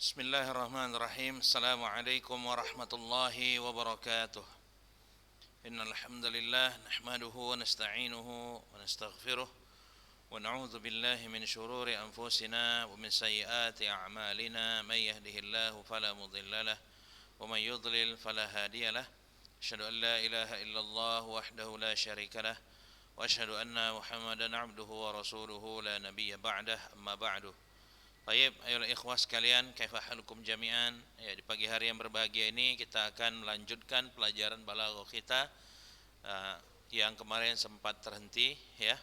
Bismillahirrahmanirrahim. Assalamualaikum warahmatullahi wabarakatuh. Innal hamdalillah nahmaduhu wa nasta'inuhu wa nastaghfiruh wa na'udzu billahi min shururi anfusina wa min sayyiati a'malina may yahdihillahu fala mudilla lahu wa may yudlil fala hadiya lahu. Asyhadu an la ilaha illallah wahdahu la syarika lahu wa asyhadu anna Muhammadan 'abduhu wa rasuluhu la nabiyya ba'dah. Amma ba'du. Baik, ayolah ikhwah sekalian, kaifa halukum jami'an. Ya, di pagi hari yang berbahagia ini kita akan melanjutkan pelajaran balaghah kita yang kemarin sempat terhenti ya.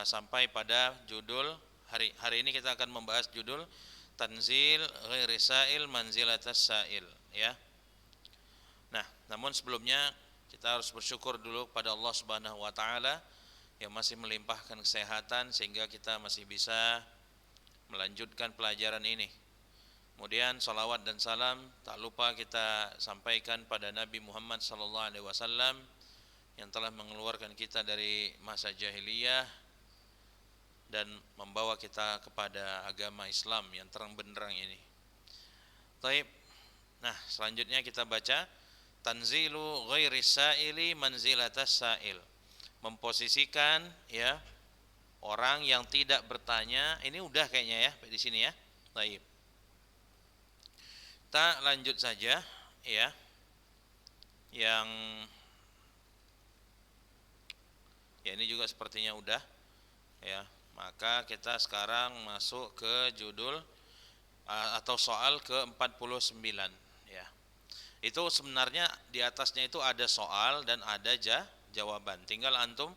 Sampai pada judul hari ini kita akan membahas judul Tanzil ghairi sa'il manzilatas sa'il ya. Nah, namun sebelumnya kita harus bersyukur dulu kepada Allah Subhanahu wa taala yang masih melimpahkan kesehatan sehingga kita masih bisa melanjutkan pelajaran ini. Kemudian salawat dan salam tak lupa kita sampaikan pada Nabi Muhammad SAW yang telah mengeluarkan kita dari masa jahiliyah dan membawa kita kepada agama Islam yang terang benderang ini. Baik. Nah, selanjutnya kita baca Tanzilu ghairi sa'ili manzilatas sa'il. Memposisikan ya orang yang tidak bertanya, ini udah kayaknya ya di sini ya. Baik. Kita lanjut saja ya. Yang ya ini juga sepertinya udah ya. Maka kita sekarang masuk ke judul atau soal ke-49 ya. Itu sebenarnya di atasnya itu ada soal dan ada jawaban. Tinggal antum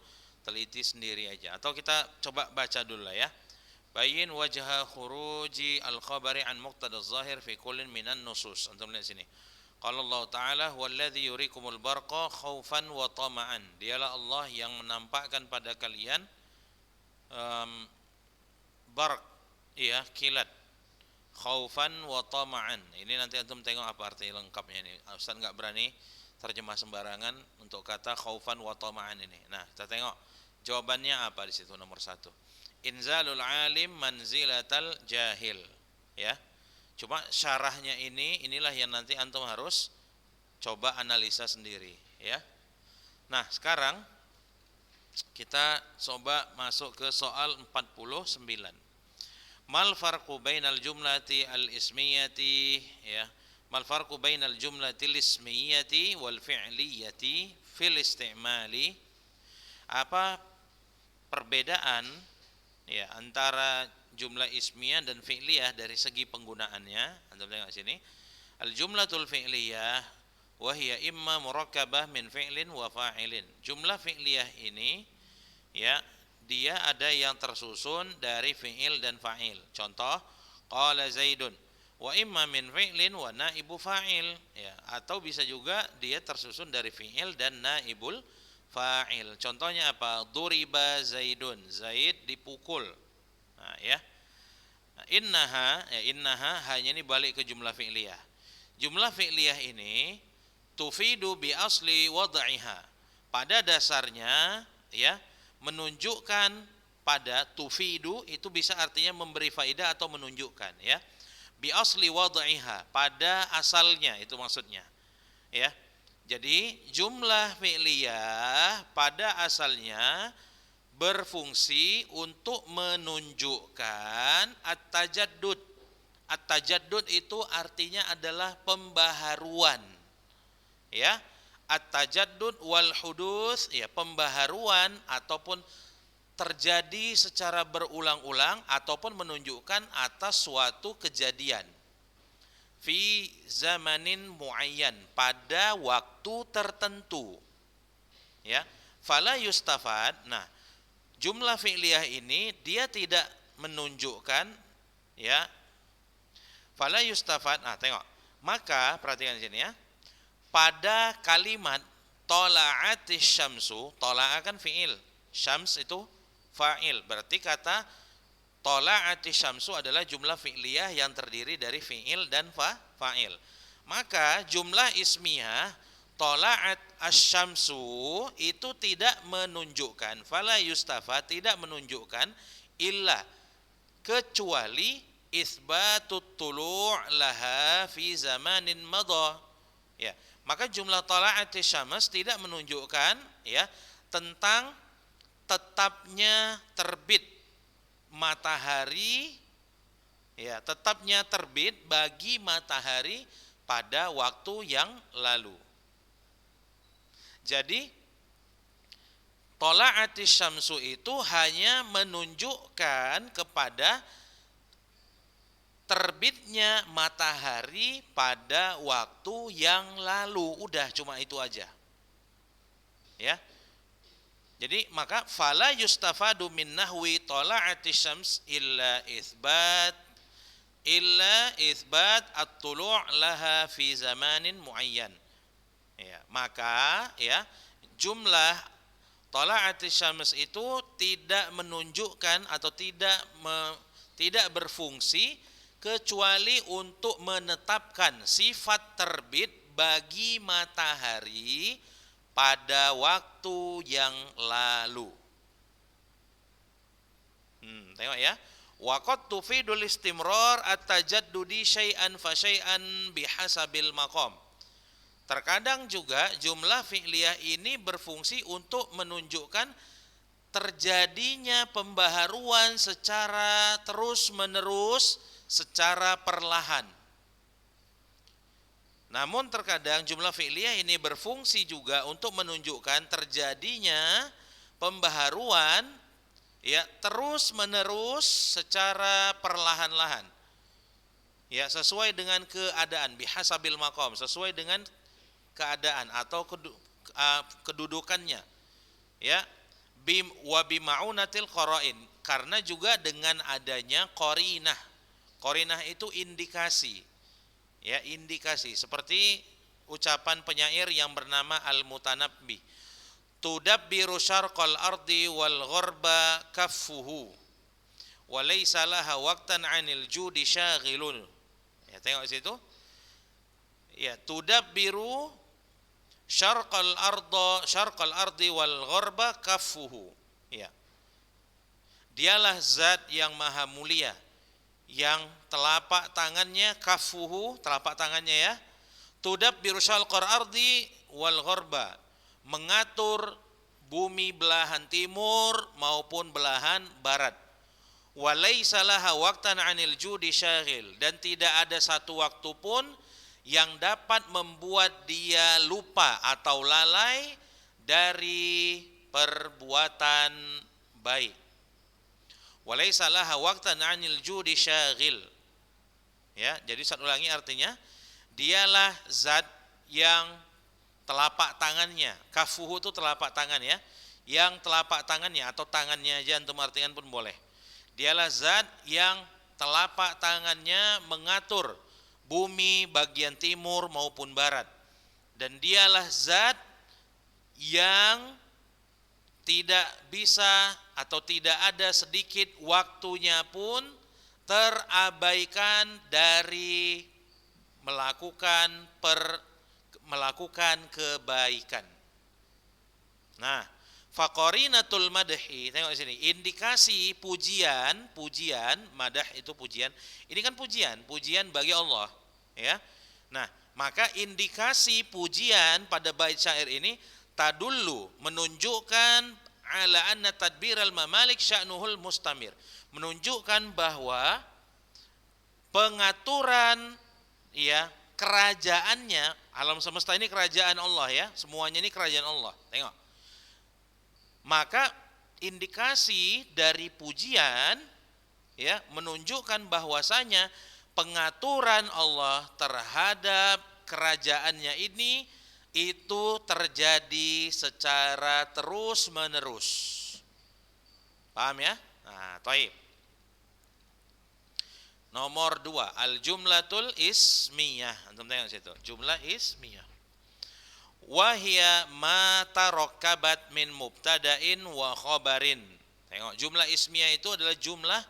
teliti sendiri aja atau kita coba baca dulu lah ya. Bayin wajha khuruji al-khabari an muqtada az-zahir fi kullin minan nusus. Antum lihat sini. Qala Allah Ta'ala huwallazi yurikumul barqa khaufan wa tama'an. Dialah Allah yang menampakkan pada kalian barq ya, kilat. Khaufan wa tama'an. Ini nanti antum tengok apa arti lengkapnya ini. Ustaz enggak berani terjemah sembarangan untuk kata khaufan wa tama'an ini. Nah, kita tengok jawabannya apa di situ nomor 1. Inzalul alim manzilatal jahil. Ya. Cuma syarahnya inilah yang nanti antum harus coba analisa sendiri, ya. Nah, sekarang kita coba masuk ke soal 49. Mal farqu bainal jumlati al-ismiyati ya. Mal farqu bainal jumlati al-ismiyati wal fi'liyati fil istimali. Apa perbedaan ya antara jumlah ismiyah dan fi'liyah dari segi penggunaannya? Anda tengok sini. Al-jumlatul fi'liyah wa hiya imma murakkabah min fi'lin wa fa'ilin. Jumlah fi'liyah ini ya, dia ada yang tersusun dari fi'il dan fa'il. Contoh, qala Zaidun wa imma min fi'lin wa naibu fa'il ya, atau bisa juga dia tersusun dari fi'il dan naibul fa'il. Contohnya apa? Duriba Zaidun, Zaid dipukul. Nah, ya. Innaha hanya ini balik ke jumlah fi'liyah. Jumlah fi'liyah ini tufidu bi asli wad'iha. Pada dasarnya ya, menunjukkan pada tufidu itu bisa artinya memberi faedah atau menunjukkan ya. Bi asli wad'iha, pada asalnya itu maksudnya. Ya. Jadi jumlah fi'liyah pada asalnya berfungsi untuk menunjukkan at-tajaddud. At-tajaddud itu artinya adalah pembaharuan. Ya, at-tajaddud wal hudus ya, pembaharuan ataupun terjadi secara berulang-ulang ataupun menunjukkan atas suatu kejadian. Fi zamanin muayyan, pada waktu tertentu ya. Fala yustafad. Nah, jumlah fi'liyah ini dia tidak menunjukkan ya. Fala yustafad. Nah, tengok. Maka perhatikan di sini ya. Pada kalimat tala'atis syamsu, tala'a kan fi'il, syams itu fa'il. Berarti kata tala'ati syamsu adalah jumlah fi'liyah yang terdiri dari fi'il dan fa'il. Maka jumlah ismiyah tala'at asyamsu itu tidak menunjukkan, fala yustafa tidak menunjukkan illa kecuali itsbatut tulu' laha fi zamanin madha. Ya, maka jumlah tala'ati syams tidak menunjukkan ya tentang tetapnya terbit matahari, ya, tetapnya terbit bagi matahari pada waktu yang lalu. Jadi tala'ati syamsu itu hanya menunjukkan kepada terbitnya matahari pada waktu yang lalu. Udah, cuma itu aja. Ya. Jadi maka fala yustafadu min nahwi tala'ati syams illa itsbat at-tulu' laha fi zamanin muayyan. Ya, maka ya jumlah tala'ati syams itu tidak menunjukkan atau tidak berfungsi kecuali untuk menetapkan sifat terbit bagi matahari pada waktu yang lalu. Tengok ya. Wa qad tufidul istimrar at-tajaddudi syai'an fa syai'an bihasabil maqam. Terkadang juga jumlah fi'liyah ini berfungsi untuk menunjukkan terjadinya pembaharuan secara terus-menerus, secara perlahan. Namun terkadang jumlah fi'liyah ini berfungsi juga untuk menunjukkan terjadinya pembaharuan ya terus-menerus secara perlahan-lahan. Ya, sesuai dengan keadaan, bihasabil maqam, sesuai dengan keadaan atau kedudukannya. Ya, wa bima'unatil qara'in, karena juga dengan adanya qarinah. Qarinah itu indikasi. Ya, indikasi seperti ucapan penyair yang bernama Al-Mutanabbi. Tudabbiru syarqal ardi wal gharba kaffuhu wa laysa laha waqtan 'anil judi syaghilun. Ya, tengok situ. Ya, tudabbiru syarqal ardi wal gharba kaffuhu. Ya. Dialah zat yang maha mulia, yang telapak tangannya, kafuhu, telapak tangannya ya, tudabbiru syarqal ardi wal gharba, mengatur bumi belahan timur maupun belahan barat. Walaisa laha waqtan 'anil judi syaghil, dan tidak ada satu waktu pun yang dapat membuat dia lupa atau lalai dari perbuatan baik. Walaisa laha waqtan 'anil judi syaghil. Ya, jadi saya ulangi artinya, dialah zat yang telapak tangannya, kafuhu itu telapak tangan ya, yang telapak tangannya atau tangannya aja antum artikan pun boleh. Dialah zat yang telapak tangannya mengatur bumi bagian timur maupun barat. Dan dialah zat yang tidak bisa atau tidak ada sedikit waktunya pun terabaikan dari melakukan kebaikan. Nah, faqarinatul madhi, tengok di sini, indikasi pujian, madah itu pujian. Ini kan pujian bagi Allah, ya. Nah, maka indikasi pujian pada bait syair ini tadullu, menunjukkan ala anna tadbiral mamalik sya'nuhul mustamir, menunjukkan bahwa pengaturan ya kerajaannya, alam semesta ini kerajaan Allah ya, semuanya ini kerajaan Allah. Tengok. Maka indikasi dari pujian ya menunjukkan bahwasanya pengaturan Allah terhadap kerajaannya ini itu terjadi secara terus-menerus. Paham ya? Nah, taib. Nomor 2, al-jumlatul ismiyah. Antum tengok situ, jumlah ismiyah. Wa hiya ma tarakkabat min mubtada'in wa khabarin. Tengok, jumlah ismiyah itu adalah jumlah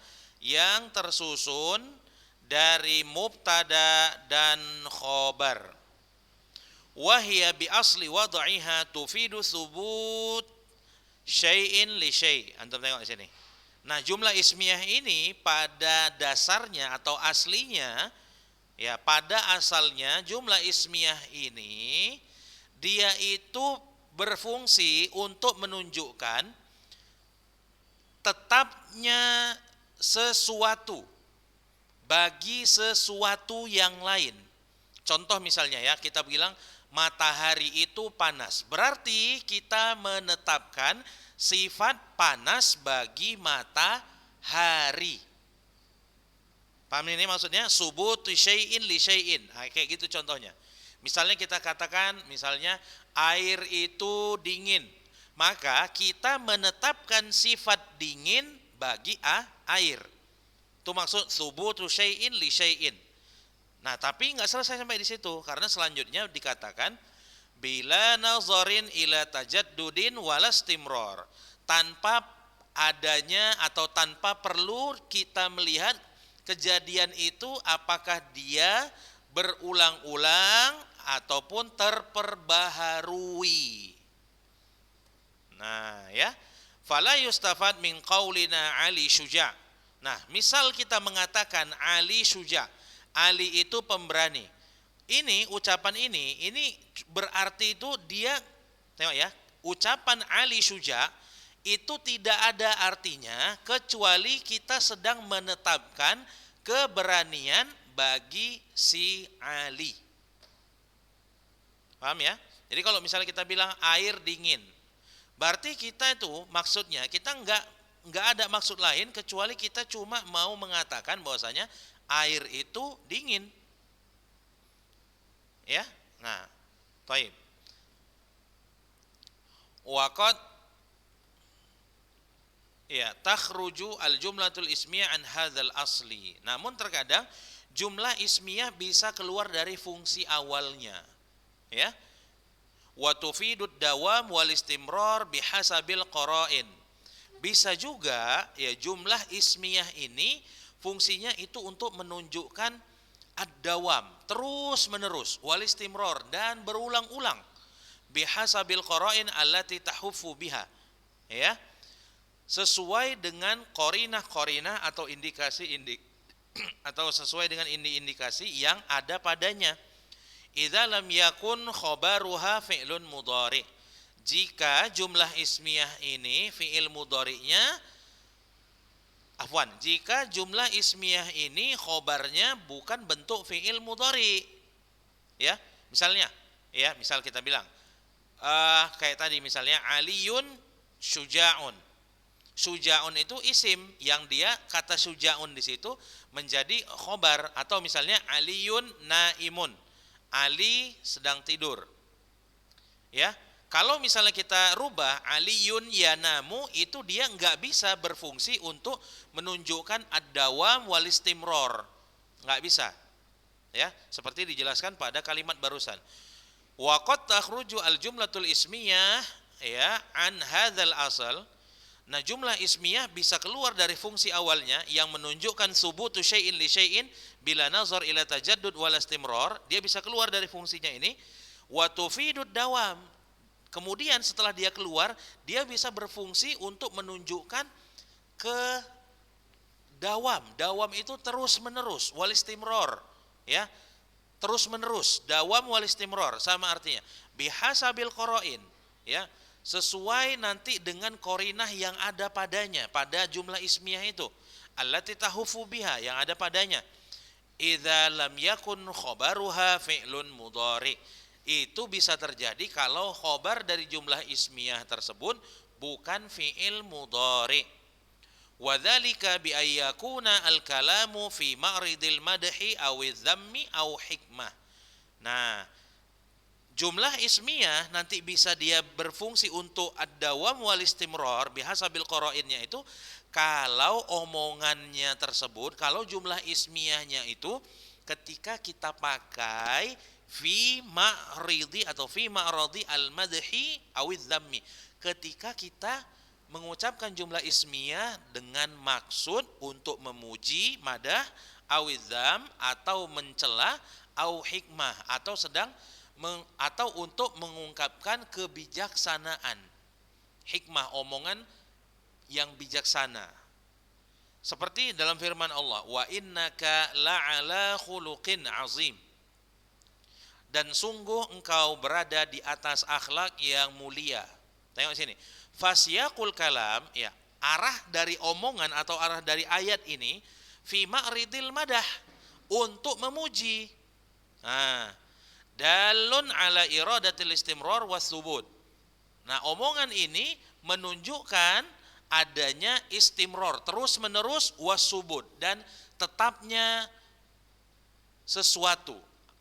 yang tersusun dari mubtada dan khabar. Wahia bi asli wad'iha tufidu thubut syai'in li syai'. Antum tengok di sini. Nah, jumlah ismiyah ini pada dasarnya atau aslinya, ya pada asalnya jumlah ismiyah ini dia itu berfungsi untuk menunjukkan tetapnya sesuatu bagi sesuatu yang lain. Contoh misalnya ya, kita bilang matahari itu panas. Berarti kita menetapkan sifat panas bagi matahari. Paham ini maksudnya? Subutu syai'in li syai'in. Nah, kayak gitu contohnya. Misalnya kita katakan misalnya air itu dingin. Maka kita menetapkan sifat dingin bagi air. Itu maksud subutu syai'in li syai'in. Nah, tapi nggak selesai sampai di situ, karena selanjutnya dikatakan bila nazarin ila tajaddudin walastimror, tanpa adanya atau tanpa perlu kita melihat kejadian itu apakah dia berulang-ulang ataupun terperbaharui. Nah, ya. Fala yustafad min qaulina Ali Syuja'. Nah, misal kita mengatakan Ali Syuja', Ali itu pemberani. Ini ucapan ini berarti itu dia, tengok ya, ucapan Ali Syuja' itu tidak ada artinya kecuali kita sedang menetapkan keberanian bagi si Ali. Paham ya? Jadi kalau misalnya kita bilang air dingin, berarti kita itu maksudnya kita enggak ada maksud lain kecuali kita cuma mau mengatakan bahwasanya air itu dingin. Ya? Nah, baik. Waqad ya takhruju al-jumlatul ismiyah an hadzal asli. Namun terkadang jumlah ismiyah bisa keluar dari fungsi awalnya. Ya. Wa tufidud dawam wal istimrar bihasabil qara'in. Bisa juga ya jumlah ismiyah ini fungsinya itu untuk menunjukkan ad-dawam, terus menerus, wal istimrar, dan berulang-ulang, bihasabil qara'in allati tahuffu biha, ya, sesuai dengan qarinah-qarinah atau indikasi-indikasi atau sesuai dengan indikasi yang ada padanya. Idza lam yakun khabaruha fi'lun mudhari'. Jika jumlah ismiyah ini fi'il mudhari'nya, jika jumlah ismiyah ini khobarnya bukan bentuk fi'il mudhari'. Ya, misalnya, ya, misal kita bilang kayak tadi misalnya Aliyun syuja'un. Syuja'un itu isim yang dia kata syuja'un di situ menjadi khobar, atau misalnya Aliyun naimun. Ali sedang tidur. Ya, kalau misalnya kita rubah Aliyun yanamu, itu dia nggak bisa berfungsi untuk menunjukkan ad-dawam wal istimror, nggak bisa. Ya, seperti dijelaskan pada kalimat barusan. Wa qad takhruju al-jumlatul ismiyah ya an hadzal asal. Nah, jumlah ismiyah bisa keluar dari fungsi awalnya yang menunjukkan subutu syai'in li syai'in bila nazar ila tajaddud wal istimrar, dia bisa keluar dari fungsinya ini. Wa tufidud dawam. Kemudian setelah dia keluar, dia bisa berfungsi untuk menunjukkan ke dawam. Dawam itu terus menerus, wal istimrar, ya. Terus menerus, dawam wal istimrar sama artinya. Bihasabil qara'in, ya. Sesuai nanti dengan qarinah yang ada padanya pada jumlah ismiyah itu, allati tahufu biha, yang ada padanya. Idza lam yakun khabaruha fi'lun mudhari'. Itu bisa terjadi kalau khobar dari jumlah ismiyah tersebut bukan fi'il mudhari'. Wa dzalika bi ayyakuna al-kalamu fi ma'ridil madhi aw dhammi aw hikmah. Nah, jumlah ismiyah nanti bisa dia berfungsi untuk ad-dawam wal istimrar bihasabil qara'innya itu kalau omongannya tersebut, kalau jumlah ismiyahnya itu ketika kita pakai fi ma'ridi atau fi ma'radi al-madhi awidz dhammi, ketika kita mengucapkan jumlah ismiyah dengan maksud untuk memuji, madah, awidz dham, atau mencela, au hikmah, atau atau untuk mengungkapkan kebijaksanaan. Hikmah, omongan yang bijaksana. Seperti dalam firman Allah, wa innaka la'ala khuluqin azim. Dan sungguh engkau berada di atas akhlak yang mulia. Tengok sini. Fasyaqul kalam, ya, arah dari omongan atau arah dari ayat ini fi ma'ridil madah, untuk memuji. Nah, dalun ala iradatil istimrar was-subut. Nah, omongan ini menunjukkan adanya istimror, terus menerus, was-subut, dan tetapnya sesuatu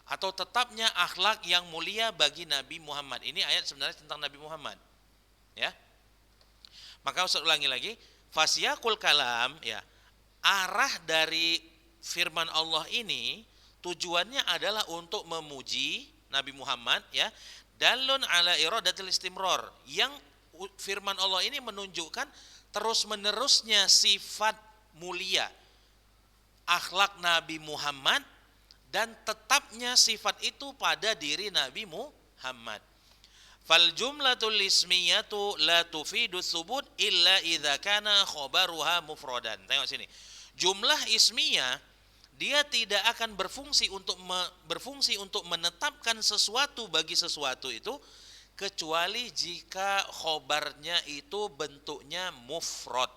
atau tetapnya akhlak yang mulia bagi Nabi Muhammad. Ini ayat sebenarnya tentang Nabi Muhammad. Ya. Maka Ustaz ulangi lagi, fasyaqul kalam, ya, arah dari firman Allah ini tujuannya adalah untuk memuji Nabi Muhammad, ya. Dalun ala iradatil istimrar, yang firman Allah ini menunjukkan terus menerusnya sifat mulia akhlak Nabi Muhammad dan tetapnya sifat itu pada diri Nabi Muhammad. Fal jumlatul ismiyatu la tufidu tsubut illa idza kana khabaruha mufradan. Tengok sini. Jumlah ismiyah dia tidak akan berfungsi untuk menetapkan sesuatu bagi sesuatu itu kecuali jika khobarnya itu bentuknya mufrad.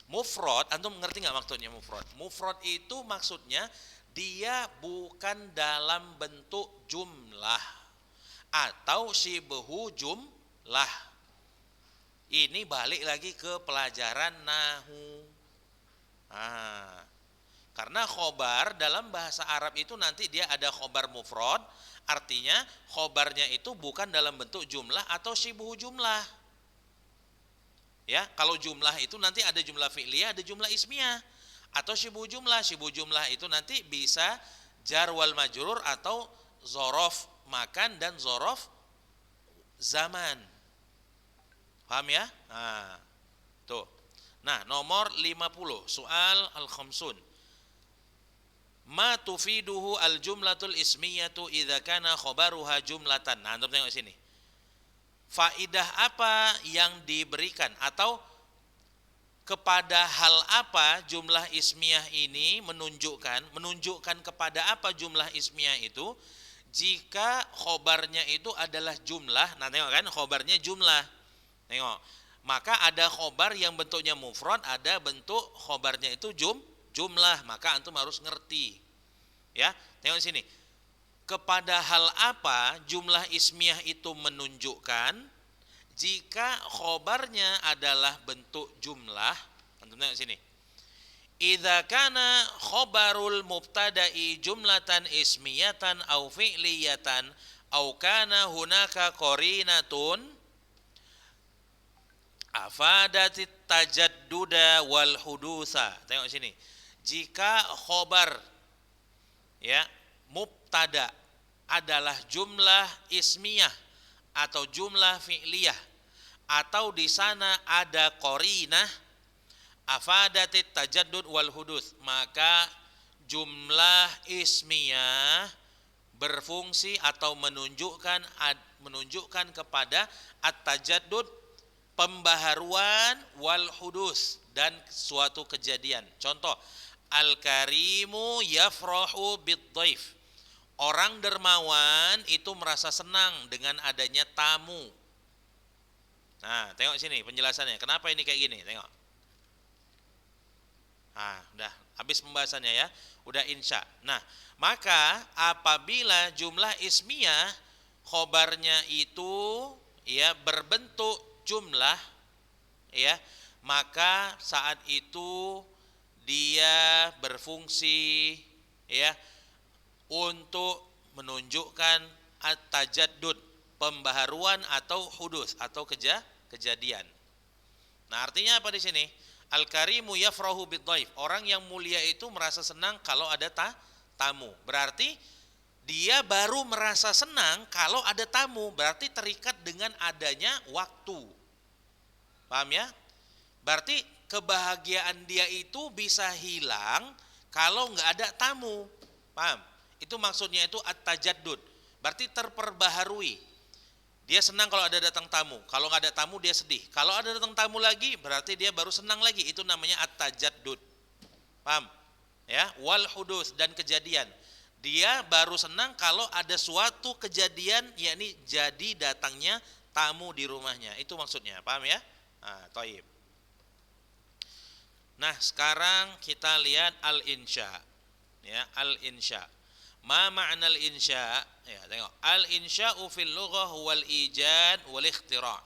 Mufrad, antum ngerti nggak maksudnya mufrad? Mufrad itu maksudnya dia bukan dalam bentuk jumlah atau syibhu jumlah. Ini balik lagi ke pelajaran nahu. Karena khobar dalam bahasa Arab itu nanti dia ada khobar mufrad, artinya khobarnya itu bukan dalam bentuk jumlah atau syibhu jumlah. Ya, kalau jumlah itu nanti ada jumlah fi'liyah, ada jumlah ismiyah, atau syibhu jumlah. Syibhu jumlah itu nanti bisa jar wal majrur atau zorof makan dan zorof zaman. Paham ya? Tuh. Nah, nomor 50, soal al-khamsun. Ma tufiduhu al-jumlatul ismiyatu idza kana khabaruha jumlatan. Nah, antum tengok sini. Faidah apa yang diberikan atau kepada hal apa jumlah ismiyah ini menunjukkan kepada apa jumlah ismiyah itu jika khobarnya itu adalah jumlah. Nah, tengok kan, khobarnya jumlah. Tengok. Maka ada khobar yang bentuknya mufrad, ada bentuk khobarnya itu jumlah. Maka antum harus ngerti. Ya, tengok sini. Kepada hal apa jumlah ismiyah itu menunjukkan jika khobarnya adalah bentuk jumlah. Antum tengok sini. Idza kana khobarul mubtada'i jumlatan ismiyatan au fi'liyatan au kana hunaka qarinatun afadatit tajadduda wal hudusa. Tengok sini. Jika khobar, ya, mubtada adalah jumlah ismiyah atau jumlah fi'liyah atau di sana ada qarinah afadatit tajaddud wal hudus, maka jumlah ismiyah berfungsi atau menunjukkan kepada at-tajaddud, pembaharuan, wal hudus, dan suatu kejadian. Contoh, al-karimu yafrahu bid-dhaif. Orang dermawan itu merasa senang dengan adanya tamu. Nah, tengok sini penjelasannya. Kenapa ini kayak gini? Tengok. Udah habis pembahasannya ya. Udah insya. Nah, maka apabila jumlah ismiyah khobarnya itu ya berbentuk jumlah, ya, maka saat itu dia berfungsi, ya, untuk menunjukkan at-tajaddud, pembaharuan atau hudus atau kejadian. Nah, artinya apa di sini? Al-karimu yafrahu bid-dhaif. Orang yang mulia itu merasa senang kalau ada tamu. Berarti dia baru merasa senang kalau ada tamu, berarti terikat dengan adanya waktu. Paham ya? Berarti kebahagiaan dia itu bisa hilang kalau nggak ada tamu. Paham? Itu maksudnya itu at-tajaddud. Berarti terperbaharui. Dia senang kalau ada datang tamu. Kalau nggak ada tamu dia sedih. Kalau ada datang tamu lagi berarti dia baru senang lagi. Itu namanya at-tajaddud. Paham? Ya, wal hudus dan kejadian. Dia baru senang kalau ada suatu kejadian, yakni jadi datangnya tamu di rumahnya. Itu maksudnya. Paham ya? Nah, thayyib. Nah, sekarang kita lihat al-insya. Ya, al-insya. Ma ma'na al-insya? Ya, tengok. Al-insya'u fil lughah wal ijad wal ikhtira'.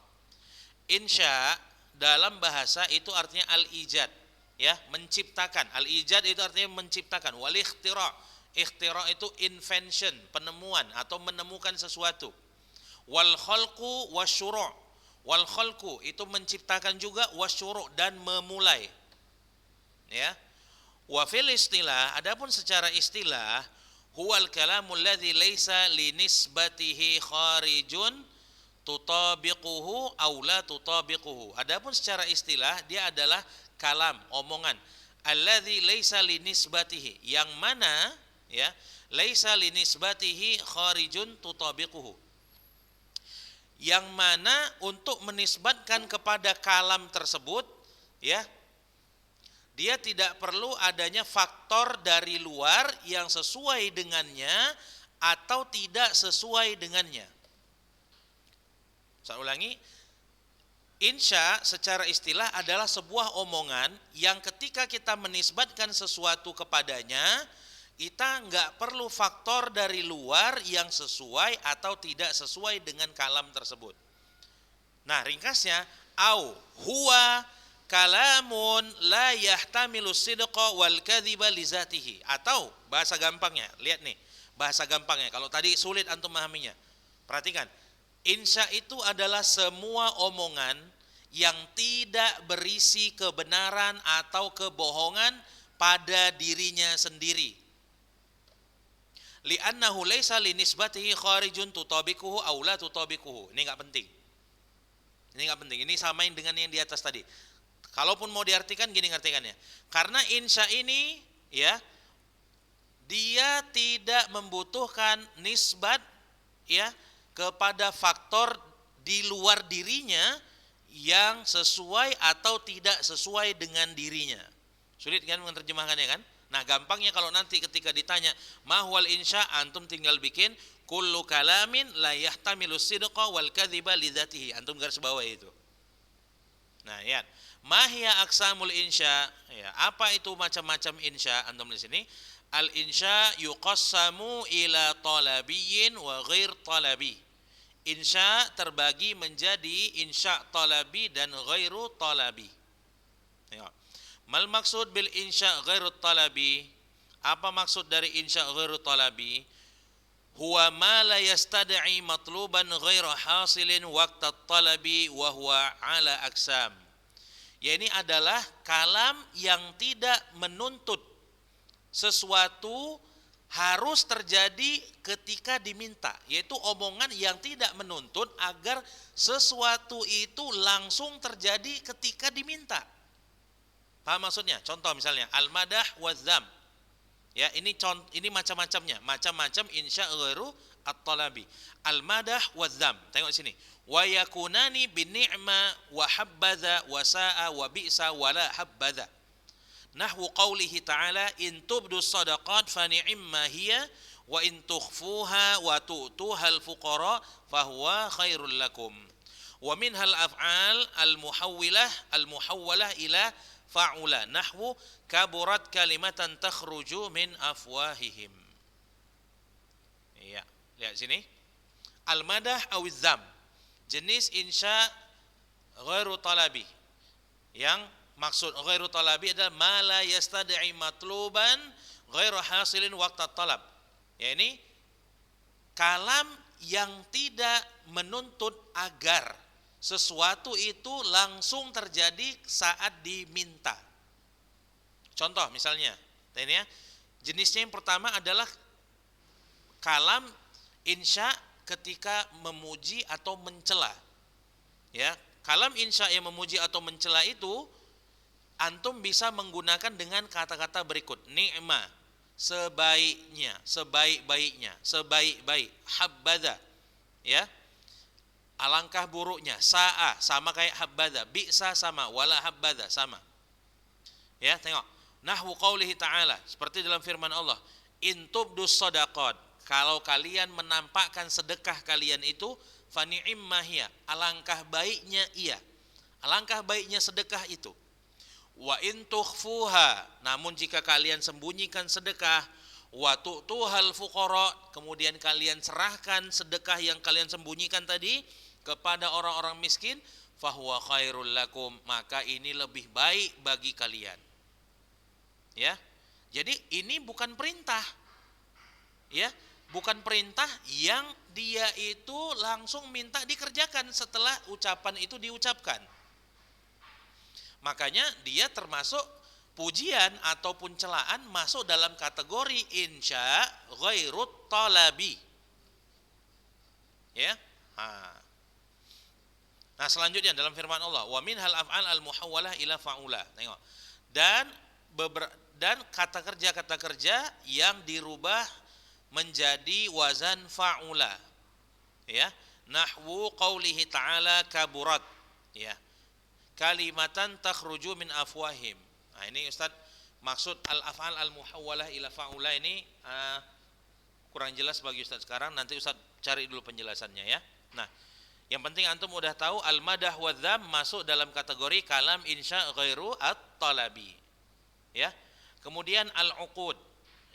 Insya dalam bahasa itu artinya al-ijad, ya, menciptakan. Al-ijad itu artinya menciptakan. Wal ikhtira'. Ikhtira' itu invention, penemuan atau menemukan sesuatu. Wal khalqu wasyuru'. Wal khalqu itu menciptakan juga, wasyuru' dan memulai. Ya. Wa fil istilah, adapun secara istilah, huwal kalamul ladzi laisa li nisbatihi kharijun tutabiquhu aw la tutabiquhu. Adapun secara istilah dia adalah kalam, omongan. Alladzi laisa li nisbatihi, yang mana ya, laisa li nisbatihi kharijun tutabiquhu. Yang mana untuk menisbatkan kepada kalam tersebut, ya, dia tidak perlu adanya faktor dari luar yang sesuai dengannya atau tidak sesuai dengannya. Saya ulangi, insya secara istilah adalah sebuah omongan yang ketika kita menisbatkan sesuatu kepadanya, kita nggak perlu faktor dari luar yang sesuai atau tidak sesuai dengan kalam tersebut. Nah, ringkasnya, au huwa kalamun la yahtamilu sidqa wal kadhiba li zatihi. Atau bahasa gampangnya, lihat nih, bahasa gampangnya. Kalau tadi sulit antum memahaminya. Perhatikan, insya itu adalah semua omongan yang tidak berisi kebenaran atau kebohongan pada dirinya sendiri. Li'annahu laisa li nisbatihi kharijun tutabiquhu aw la tutabiquhu. Ini enggak penting. Ini samain dengan yang di atas tadi. Kalaupun mau diartikan gini ngartikannya. Karena insya ini ya, dia tidak membutuhkan nisbat ya kepada faktor di luar dirinya yang sesuai atau tidak sesuai dengan dirinya. Sulit kan menerjemahkannya kan? Nah, gampangnya kalau nanti ketika ditanya mahwal insya, antum tinggal bikin kullu kalamin la yahtamilu sidqa wal kadhiba li dzatihi. Antum garis bawah itu. Nah, ya. Mahya aqsamul insya? Ya, apa itu macam-macam insya? Antum di sini. Al insya yuqassamu ila talabiyyin wa ghair talabi. Insya terbagi menjadi insya talabi dan ghairu talabi. Ya. Mal maksud bil insya ghairu talabi? Apa maksud dari insya ghairu talabi? Huwa ma la yastad'i matluban ghairu hasilin waqta talabi wa huwa ala aqsam. Ya, ini adalah kalam yang tidak menuntut sesuatu harus terjadi ketika diminta, yaitu omongan yang tidak menuntut agar sesuatu itu langsung terjadi ketika diminta. Paham maksudnya? Contoh misalnya al-madah wa dzam. Ya, ini macam-macamnya, macam-macam insya ghairu at-talabi. Al-madah wa dzam. Tengok sini. Wa yakunani bin ni'ma wa habbaza wa sa'a wa bi'sa wa la habbaza. Nahwu qawlihi ta'ala in tubdu sadaqat fa ni'imma hiya wa in tukhfuha wa tu'tuha al-fuqara fa huwa khairul lakum. Wa minhal af'al al-muhawwalah ila fa'ula. Nahwu kaburat kalimatan takhruju min afwahihim. Iya, lihat sini. Al-madah awizzam. Jenis insya ghairu talabi. Yang maksud ghairu talabi adalah ma la yastad'i matluban ghairu hasilin waqta talab. Ya, ini kalam yang tidak menuntut agar sesuatu itu langsung terjadi saat diminta. Contoh misalnya, ini ya, jenisnya yang pertama adalah kalam insya ketika memuji atau mencela. Ya, kalam insya yang memuji atau mencela itu antum bisa menggunakan dengan kata-kata berikut. Ni'ma, sebaiknya, sebaik-baiknya, sebaik-baik. Habbadha, ya. Alangkah buruknya. Sa'a sama kayak habbadha, bi'sa sama, wala habbadha sama. Ya, tengok. Nahwu qaulihi ta'ala, seperti dalam firman Allah, in tubdus shadaqat, kalau kalian menampakkan sedekah kalian itu, fa ni'imma hiya, alangkah baiknya ia. Alangkah baiknya sedekah itu. Wa in tukhfuha, namun jika kalian sembunyikan sedekah, wa tu'tuhal fuqara, kemudian kalian serahkan sedekah yang kalian sembunyikan tadi kepada orang-orang miskin, fahuwa khairul lakum, maka ini lebih baik bagi kalian. Ya. Jadi ini bukan perintah. Ya, bukan perintah yang dia itu langsung minta dikerjakan setelah ucapan itu diucapkan. Makanya dia termasuk pujian ataupun celaan masuk dalam kategori insya ghairut talabi. Ya. Nah, selanjutnya dalam firman Allah, wa minhal af'al al-muhawwalah ila fa'ula. Tengok. Dan kata kerja yang dirubah menjadi wazan fa'ula. Ya. Nahwu qaulihi ta'ala kaburat. Ya. Kalimatan takhruju min afwahim. Nah, ini Ustaz maksud al-af'al al-muhawwalah ila fa'ula ini kurang jelas bagi Ustaz sekarang, nanti Ustaz cari dulu penjelasannya ya. Nah, yang penting antum udah tahu al-madah wa dzam masuk dalam kategori kalam insya ghairu at-talabi. Ya. Kemudian al-uqud.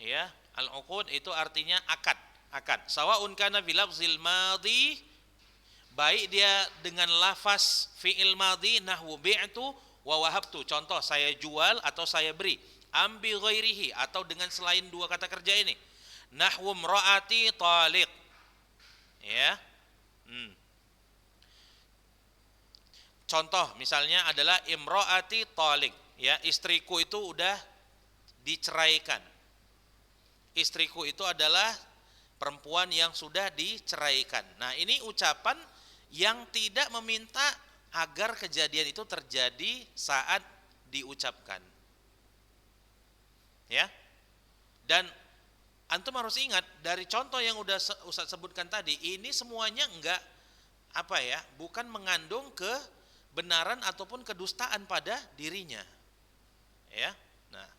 Ya, al-uqud itu artinya akad. Sawa'un kana bi lafzil madhi, baik dia dengan lafaz fi'il madhi nahwu bi'tu wa wahabtu. Contoh, saya jual atau saya beri. Ambi ghairihi, atau dengan selain dua kata kerja ini. Nahwu mraati taliq. Ya. Contoh misalnya adalah imraati talik, ya, istriku itu udah diceraikan. Istriku itu adalah perempuan yang sudah diceraikan. Nah, ini ucapan yang tidak meminta agar kejadian itu terjadi saat diucapkan. Ya. Dan antum harus ingat dari contoh yang udah Ustaz sebutkan tadi, ini semuanya bukan mengandung kebenaran ataupun kedustaan pada dirinya. Ya. Nah,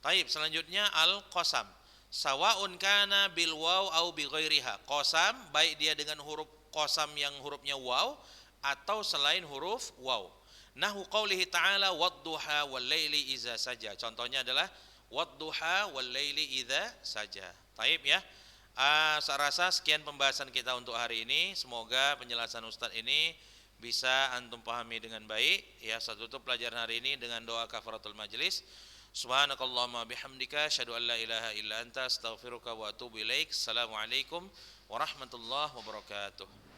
taib, selanjutnya al-qasam. Sawa'un kana bil waw au bi ghairiha. Qasam baik dia dengan huruf qasam yang hurufnya waw atau selain huruf waw. Nahwu qaulihi ta'ala wadduha wal laili idza saja. Contohnya adalah wadduha wal laili idza saja. Taib ya. Saya rasa sekian pembahasan kita untuk hari ini. Semoga penjelasan Ustadz ini bisa antum pahami dengan baik. Ya, saya tutup pelajaran hari ini dengan doa kafaratul majlis. Subhanakallahumma bihamdika asyhadu an la ilaha illa anta astaghfiruka wa atubu ilaik. Assalamualaikum warahmatullahi wabarakatuh.